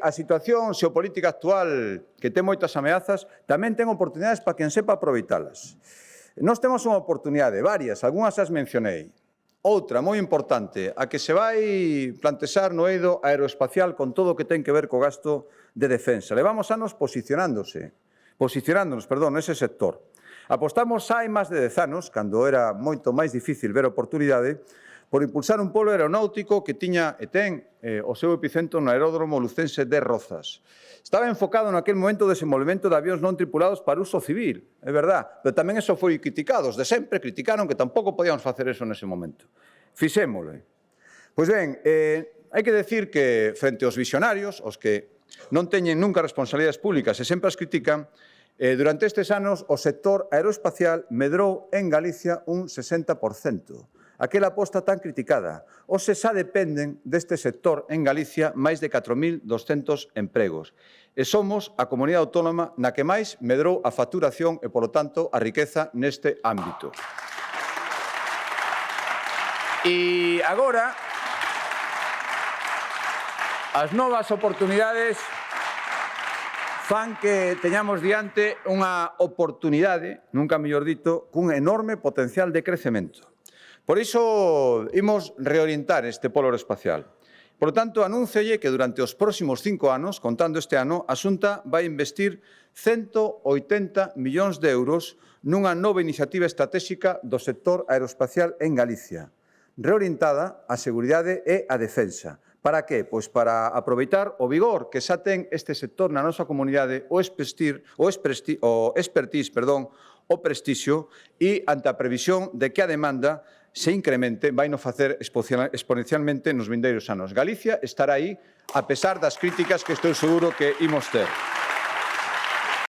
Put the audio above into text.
a situación xeopolítica actual, que ten moitas ameazas, tamén ten oportunidades para quen sepa aproveitalas. Nós temos unha oportunidade, varias, algunhas as mencionei. Outra, moi importante, a que se vai plantexar no eido aeroespacial con todo o que ten que ver co gasto de defensa. Levamos anos posicionándonos nese sector. Apostamos hai máis de 10 anos, cando era moito máis difícil ver oportunidade, por impulsar un polo aeronáutico que tiña e ten o seu epicentro no aeródromo lucense de Rozas. Estaba enfocado naquel momento o desenvolvemento de avións non tripulados para uso civil, é verdad, pero tamén eso foi criticado. Os de sempre criticaron que tampouco podíamos facer eso nese momento. Fixémolo. Pois ben, hai que decir que, frente aos visionarios, os que non teñen nunca responsabilidades públicas e sempre as critican, durante estes anos o sector aeroespacial medrou en Galicia un 60%. Aquela aposta tan criticada. Hoxe xa dependen deste sector en Galicia máis de 4.200 empregos. E somos a comunidade autónoma na que máis medrou a facturación e, polo tanto, a riqueza neste ámbito. E agora, as novas oportunidades fan que teñamos diante unha oportunidade, nunca mellor dito, cun enorme potencial de crecemento. Por iso, imos reorientar este polo aeroespacial. Por lo tanto, anúnciolle que durante os próximos 5 anos, contando este ano, a Xunta vai investir 180 millóns de euros nunha nova iniciativa estratégica do sector aeroespacial en Galicia, reorientada á seguridade e á defensa. Para que? Pois para aproveitar o vigor que xa ten este sector na nosa comunidade, o prestixio e ante a previsión de que a demanda se incremente, vai no facer exponencialmente nos vindeiros anos. Galicia estará aí, a pesar das críticas que estou seguro que imos ter.